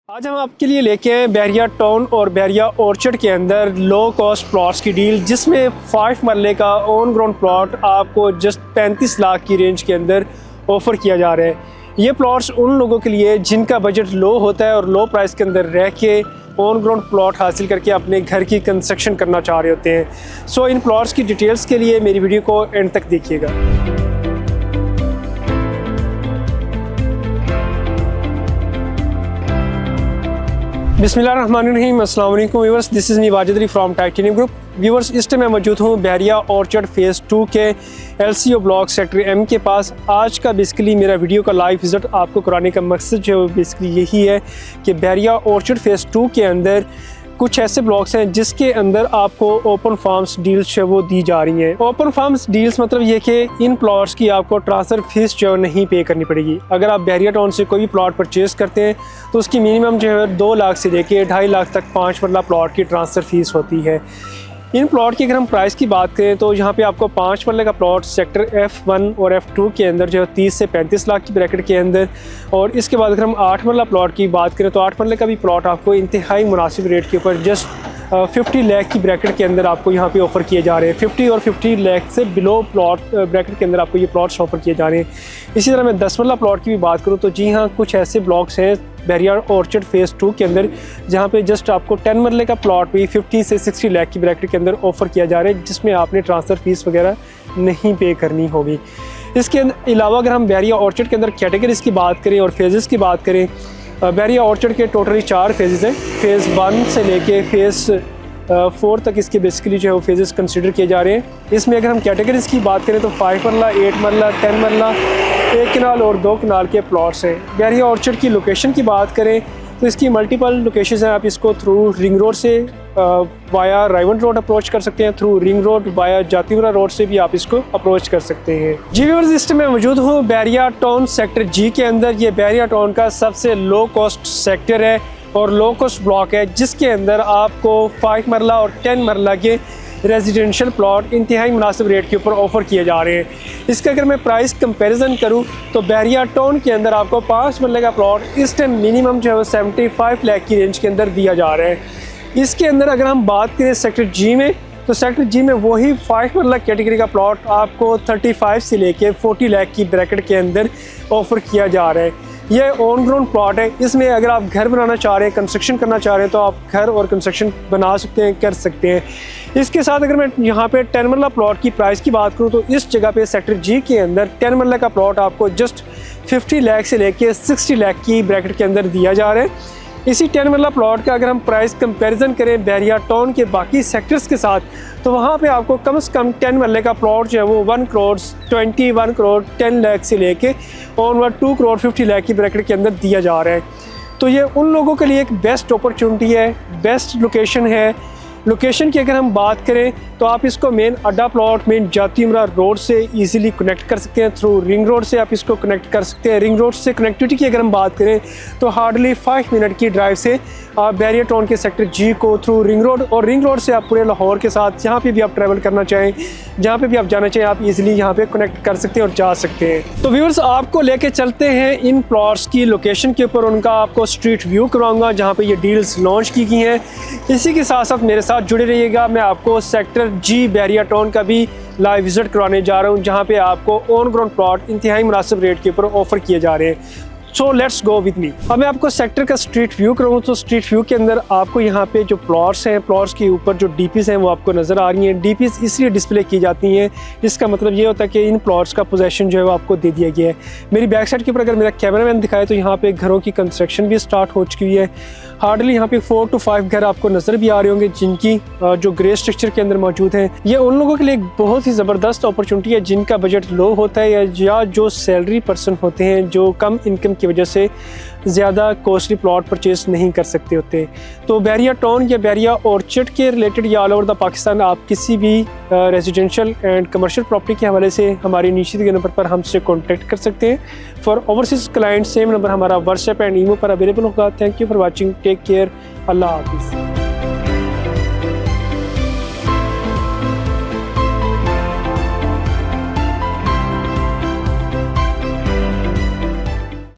आज हम आपके लिए लेके आए बहरिया टाउन और बहरिया ऑर्चर्ड के अंदर लो कॉस्ट प्लॉट्स की डील, जिसमें 5 मरले का ऑन ग्राउंड प्लॉट आपको जस्ट 35 लाख की रेंज के अंदर ऑफ़र किया जा रहा है। ये प्लॉट्स उन लोगों के लिए जिनका बजट लो होता है और लो प्राइस के अंदर रह के ऑन ग्राउंड प्लॉट हासिल करके अपने घर की कंस्ट्रक्शन करना चाह रहे होते हैं। सो इन प्लॉट्स की डिटेल्स के लिए मेरी वीडियो को एंड तक देखिएगा। बिस्मिल्लाहिर्रहमानिर्रहीम, अस्सलाम वालेकुम viewers, this is me Wajid Ali from titanium group. Viewers, इस टाइम मैं मौजूद हूँ बहरिया ऑर्चर्ड फेज़ 2 के LCO ब्लॉक सेक्टर M के पास। आज का बेसिकली मेरा वीडियो का लाइव विज़िट आपको कराने का मकसद जो है बेसिकली यही है कि बहरिया ऑर्चर्ड फेज़ 2 के अंदर कुछ ऐसे ब्लॉक्स हैं जिसके अंदर आपको ओपन फार्म्स डील्स जो वो दी जा रही हैं। ओपन फार्म्स डील्स मतलब ये कि इन प्लॉट्स की आपको ट्रांसफ़र फीस जो नहीं पे करनी पड़ेगी। अगर आप बहरिया टाउन से कोई भी प्लॉट परचेज़ करते हैं तो उसकी मिनिमम जो है 2 लाख से लेके 2.5 लाख तक 5 मरला प्लॉट की ट्रांसफ़र फीस होती है। इन प्लॉट की अगर हम प्राइस की बात करें तो यहाँ पे आपको 5 मरले का प्लॉट सेक्टर F1 और F2 के अंदर जो है 30 से 35 लाख की ब्रैकेट के अंदर, और इसके बाद अगर हम 8 मरला प्लॉट की बात करें तो 8 मरले का भी प्लॉट आपको इंतहाई मुनासिब रेट के ऊपर जस्ट 50 लाख की ब्रैकेट के अंदर आपको यहाँ पे ऑफ़र किए जा रहे हैं। 50 और 50 लाख से बिलो प्लॉट ब्रैकेट के अंदर आपको ये प्लॉट्स ऑफ़र किए जा रहे हैं। इसी तरह मैं 10 मरला प्लॉट की भी बात करूँ तो जी हाँ, कुछ ऐसे ब्लॉक्स हैं बहरिया ऑर्चर्ड फेज़ 2 के अंदर जहाँ पे जस्ट आपको 10 मरले का प्लॉट भी 50 से 60 लाख की ब्रैकेट के अंदर ऑफ़र किया जा रहा है, जिसमें आपने ट्रांसफ़र फीस वगैरह नहीं पे करनी होगी। इसके अलावा अगर हम बहरिया ऑर्चर्ड के अंदर कैटेगरीज़ की बात करें और फेजेस की बात करें, बहरिया ऑर्चर्ड के टोटली 4 फेजेस हैं। फ़ेज़ 1 से लेके फ़ेज़ 4 तक इसके बेसिकली जो है वो फेजेस कंसिडर किए जा रहे हैं। इसमें अगर हम कैटेगरीज़ की बात करें तो 5 मरला, 8 मरला, 10 मरला, 1 कनाल और 2 कनाल के प्लॉट्स हैं। बहरिया ऑर्चर्ड की लोकेशन की बात करें तो इसकी मल्टीपल लोकेशंस हैं। आप इसको थ्रू रिंग रोड से वाया रायवन रोड अप्रोच कर सकते हैं, through ring road via Jatipura road से भी आप इसको अप्रोच कर सकते हैं। जी व्यूअर्स, इस टाइम मैं मौजूद हूँ बहरिया टाउन सेक्टर G के अंदर। ये बहरिया टाउन का सबसे लो कॉस्ट सेक्टर है और लो कॉस्ट ब्लॉक है, जिसके अंदर आपको 5 मरला और 10 मरला के रेजिडेंशियल प्लॉट इंतहाई मुनासिब रेट के ऊपर ऑफ़र किए जा रहे हैं। इसका अगर मैं प्राइस कंपैरिजन करूं तो बहरिया टाउन के अंदर आपको 5 मरले का प्लॉट इस टाइम मिनिमम जो है वो 75 लाख की रेंज के अंदर दिया जा रहा है। इसके अंदर अगर हम बात करें सेक्टर G में तो सेक्टर G में वही 5 मरला कैटेगरी का प्लॉट आपको 35 से लेके 40 लाख की ब्रैकेट के अंदर ऑफ़र किया जा रहा है। ये ऑन ग्राउंड प्लॉट है। इसमें अगर आप घर बनाना चाह रहे हैं, कंस्ट्रक्शन करना चाह रहे हैं तो आप घर और कंस्ट्रक्शन बना सकते हैं, कर सकते हैं। इसके साथ अगर मैं यहाँ पे 10 मरला प्लॉट की प्राइस की बात करूँ तो इस जगह पे सेक्टर G के अंदर 10 मरला का प्लॉट आपको जस्ट 50 लाख से लेके 60 लाख की ब्रैकेट के अंदर दिया जा रहा है। इसी 10 मरला प्लॉट का अगर हम प्राइस कंपैरिजन करें बहरिया टाउन के बाकी सेक्टर्स के साथ तो वहाँ पे आपको कम से कम 10 मरले का प्लॉट जो है वो 1 करोड़ 21 करोड़ 10 लाख से लेके और 2 करोड़ 50 लाख की ब्रैकेट के अंदर दिया जा रहा है। तो ये उन लोगों के लिए एक बेस्ट अपॉर्चुनिटी है, बेस्ट लोकेशन है। लोकेशन की अगर हम बात करें तो आप इसको मेन अड्डा प्लॉट मेन जातीपुरा रोड से इजीली कनेक्ट कर सकते हैं, थ्रू रिंग रोड से आप इसको कनेक्ट कर सकते हैं। रिंग रोड से कनेक्टिविटी की अगर हम बात करें तो हार्डली 5 मिनट की ड्राइव से आप बहरिया टाउन के सेक्टर G को थ्रू रिंग रोड और रिंग रोड से आप पूरे लाहौर के साथ जहाँ पे भी आप ट्रैवल करना चाहें, जहाँ पे भी आप जाना चाहें, आप इजीली यहाँ पे कनेक्ट कर सकते हैं और जा सकते हैं। तो व्यूअर्स, आपको लेके चलते हैं इन प्लॉट्स की लोकेशन के ऊपर, उनका आपको स्ट्रीट व्यू करवाऊँगा जहाँ पे ये डील्स लॉन्च की गई हैं। इसी के साथ साथ मेरे साथ जुड़े रहिएगा। मैं आपको सेक्टर G बहरिया टाउन का भी लाइव विजिट करवाने जा रहा हूँ, जहाँ पे आपको ऑन ग्राउंड प्लॉट इंतहाई मुनासिब रेट के ऊपर ऑफर किए जा रहे हैं। So let's go with me. अब मैं आपको सेक्टर का स्ट्रीट व्यू कराऊँ तो स्ट्रीट व्यू के अंदर आपको यहाँ पे जो प्लॉट्स हैं, प्लॉट्स के ऊपर जो डीपीज हैं वो आपको नज़र आ रही हैं। डीपीज इसलिए डिस्प्ले की जाती हैं, इसका मतलब ये होता है कि इन प्लॉट्स का पोजेसन जो है वो आपको दे दिया गया है। मेरी बैक साइड के ऊपर अगर मेरा कैमरामैन दिखाए तो यहाँ पे घरों की कंस्ट्रक्शन भी स्टार्ट हो चुकी है। हार्डली यहाँ पे 4 to 5 घर आपको नज़र भी आ रहे होंगे जिनकी जो ग्रे स्ट्रक्चर के अंदर मौजूद हैं। ये उन लोगों के लिए एक बहुत ही ज़बरदस्त अपॉर्चुनिटी है जिनका बजट लो होता है या जो सैलरी पर्सन होते हैं जो कम इनकम की वजह से ज़्यादा कॉस्टली प्लॉट परचेज नहीं कर सकते होते। तो बहरिया टाउन या बहरिया ऑर्चर्ड के रिलेटेड या ऑल ओवर द पाकिस्तान आप किसी भी रेजिडेंशियल एंड कमर्शियल प्रॉपर्टी के हवाले से हमारे नीचे दिए नंबर पर हमसे कॉन्टैक्ट कर सकते हैं। For overseas client same number हमारा व्हाट्सएप एंड ईमेल पर अवेलेबल होगा। Thank you for watching, take care, अल्लाह हाफिज़।